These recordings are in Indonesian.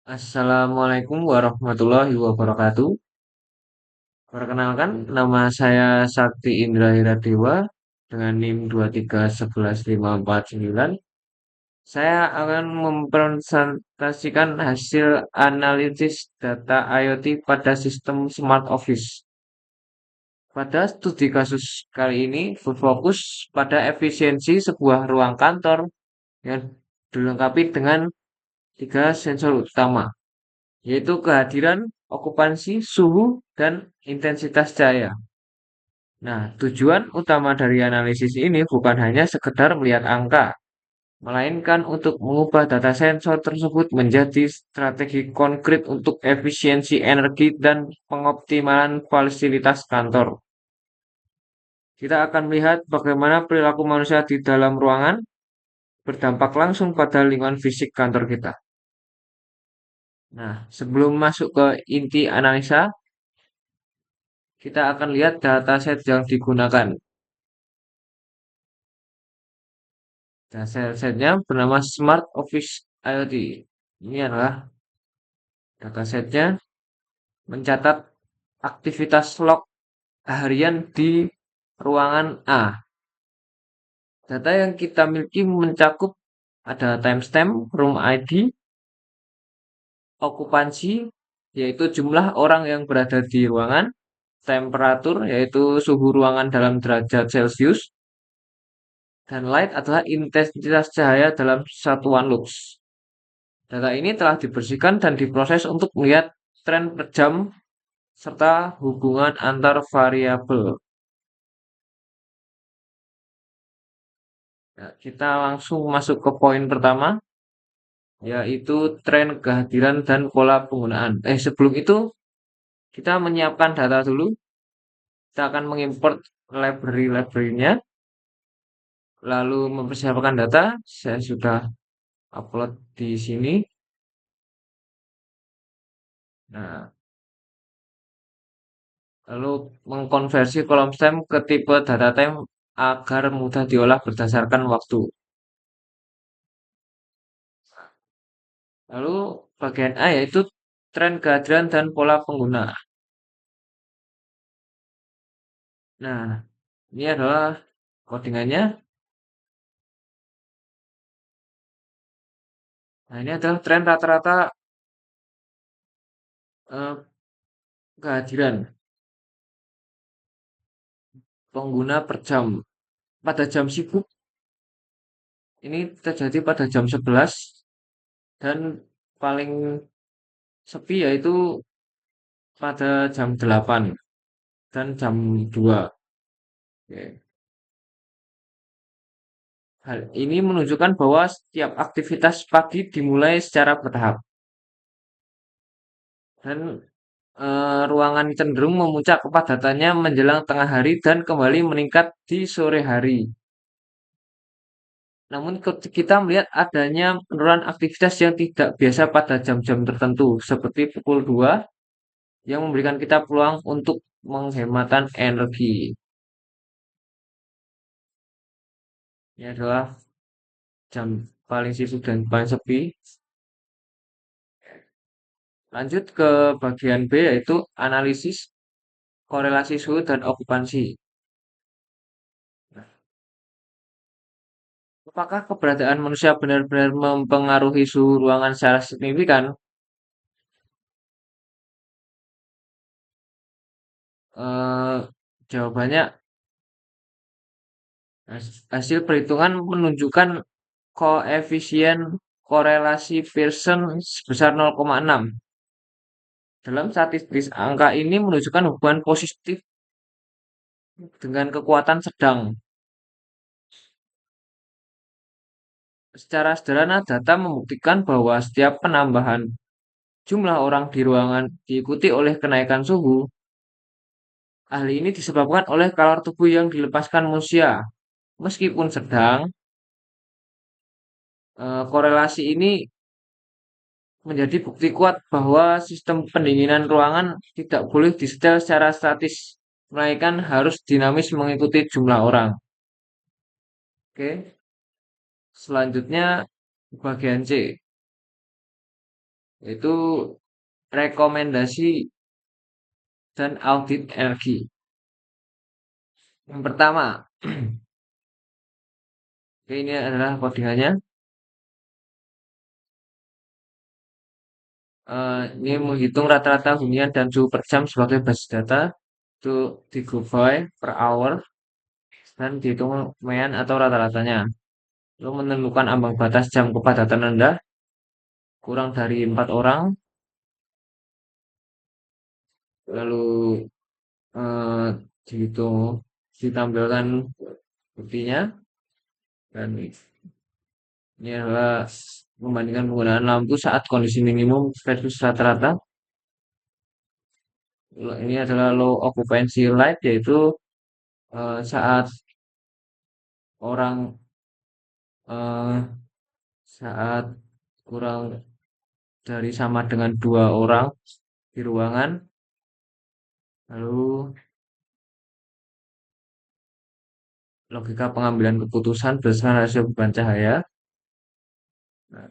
Assalamualaikum warahmatullahi wabarakatuh. Perkenalkan, nama saya Sakti Indra Hiradewa dengan NIM 2311549. Saya akan mempresentasikan hasil analisis data IoT pada sistem Smart Office. Pada studi kasus kali ini berfokus pada efisiensi sebuah ruang kantor yang dilengkapi dengan tiga sensor utama, yaitu kehadiran, okupansi, suhu, dan intensitas cahaya. Nah, tujuan utama dari analisis ini bukan hanya sekedar melihat angka, melainkan untuk mengubah data sensor tersebut menjadi strategi konkret untuk efisiensi energi dan pengoptimalan fasilitas kantor. Kita akan melihat bagaimana perilaku manusia di dalam ruangan berdampak langsung pada lingkungan fisik kantor kita. Nah, sebelum masuk ke inti analisa, kita akan lihat dataset yang digunakan. Datasetnya bernama Smart Office IoT. Ini adalah datasetnya mencatat aktivitas log harian di ruangan A. Data yang kita miliki mencakup ada timestamp, room ID, okupansi, yaitu jumlah orang yang berada di ruangan, temperatur, yaitu suhu ruangan dalam derajat Celcius, dan light adalah intensitas cahaya dalam satuan lux. Data ini telah dibersihkan dan diproses untuk melihat tren per jam serta hubungan antar variabel. Ya, kita langsung masuk ke poin pertama, yaitu tren kehadiran dan pola penggunaan. Sebelum itu, kita menyiapkan data dulu. Kita akan mengimport library-nya, lalu mempersiapkan data. Saya sudah upload di sini. Nah, lalu mengkonversi kolom stem ke tipe data type agar mudah diolah berdasarkan waktu. Lalu bagian A yaitu tren kehadiran dan pola pengguna. Nah, ini adalah codingannya. Nah, ini adalah tren rata-rata eh, kehadiran pengguna per jam. Pada jam sibuk, ini terjadi pada jam 11 dan paling sepi yaitu pada jam 8 dan jam 2. Oke. Hal ini menunjukkan bahwa setiap aktivitas pagi dimulai secara bertahap dan ruangan cenderung memuncak kepadatannya menjelang tengah hari dan kembali meningkat di sore hari. Namun kita melihat adanya penurunan aktivitas yang tidak biasa pada jam-jam tertentu, seperti pukul 2 yang memberikan kita peluang untuk menghematan energi. Ini adalah jam paling sibuk dan paling sepi. Lanjut ke bagian B yaitu analisis korelasi suhu dan okupansi. Apakah keberadaan manusia benar-benar mempengaruhi suhu ruangan secara signifikan? Eh, Jawabannya, hasil perhitungan menunjukkan koefisien korelasi Pearson sebesar 0,6. Dalam statistik, angka ini menunjukkan hubungan positif dengan kekuatan sedang. Secara sederhana, data membuktikan bahwa setiap penambahan jumlah orang di ruangan diikuti oleh kenaikan suhu. Hal ini disebabkan oleh kalor tubuh yang dilepaskan manusia. Meskipun sedang, korelasi ini menjadi bukti kuat bahwa sistem pendinginan ruangan tidak boleh disetel secara statis, melainkan harus dinamis mengikuti jumlah orang. Oke, selanjutnya bagian C. Itu rekomendasi dan audit energi. Yang pertama, ini adalah kodiannya. Ini menghitung rata-rata hunian dan suhu per jam sebagai basis data. Itu digubah per hour dan dihitung mean atau rata-ratanya. Lalu menentukan ambang batas jam kepadatan rendah kurang dari 4 orang. Lalu eh, dihitung ditampilkan buktinya dan ini adalah membandingkan penggunaan lampu saat kondisi minimum versus rata-rata. Ini adalah low occupancy light yaitu saat orang eh, saat kurang dari sama dengan 2 orang di ruangan. Lalu logika pengambilan keputusan berdasarkan rasio beban cahaya. Nah,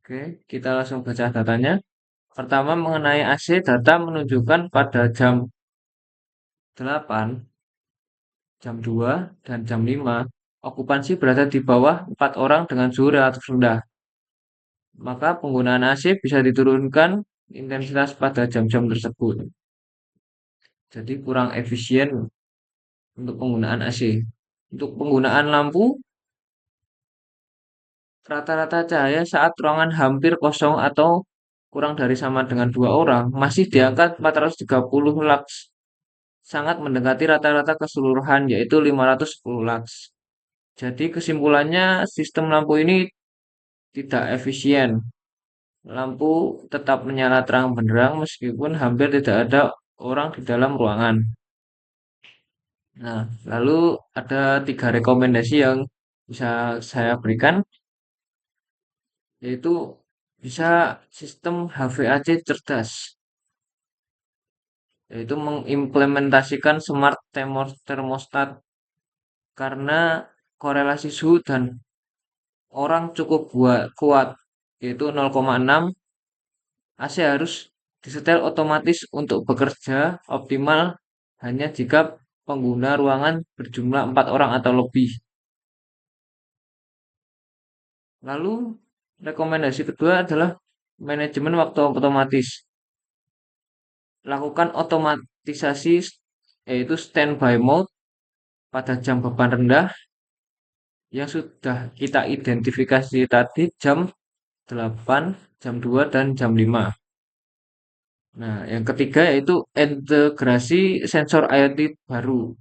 oke, kita langsung baca datanya. Pertama mengenai AC, data menunjukkan pada jam 8, jam 2, dan jam 5, okupansi berada di bawah 4 orang dengan suhu relatif rendah. Maka penggunaan AC bisa diturunkan intensitas pada jam-jam tersebut. Jadi kurang efisien untuk penggunaan AC. Untuk penggunaan lampu, rata-rata cahaya saat ruangan hampir kosong atau kurang dari sama dengan 2 orang masih di angka 430 lux, sangat mendekati rata-rata keseluruhan yaitu 510 lux. Jadi kesimpulannya sistem lampu ini tidak efisien. Lampu tetap menyala terang benderang meskipun hampir tidak ada orang di dalam ruangan. Nah, lalu ada 3 rekomendasi yang bisa saya berikan, yaitu bisa sistem HVAC cerdas, yaitu mengimplementasikan smart thermostat karena korelasi suhu dan orang cukup kuat, yaitu 0,6. AC harus disetel otomatis untuk bekerja optimal hanya jika pengguna ruangan berjumlah 4 orang atau lebih. Lalu rekomendasi kedua adalah manajemen waktu otomatis. Lakukan otomatisasi yaitu standby mode pada jam beban rendah yang sudah kita identifikasi tadi jam 8, jam 2, dan jam 5. Nah, yang ketiga yaitu integrasi sensor IoT baru.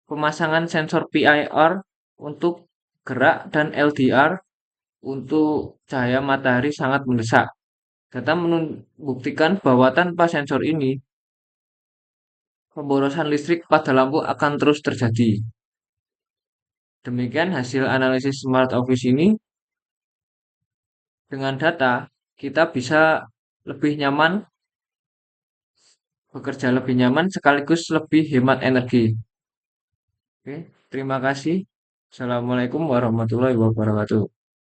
Pemasangan sensor PIR untuk gerak dan LDR untuk cahaya matahari sangat mendesak. Data membuktikan bahwa tanpa sensor ini, pemborosan listrik pada lampu akan terus terjadi. Demikian hasil analisis Smart Office ini. Dengan data, kita bisa lebih nyaman, bekerja lebih nyaman sekaligus lebih hemat energi. Oke, terima kasih. Assalamualaikum warahmatullahi wabarakatuh.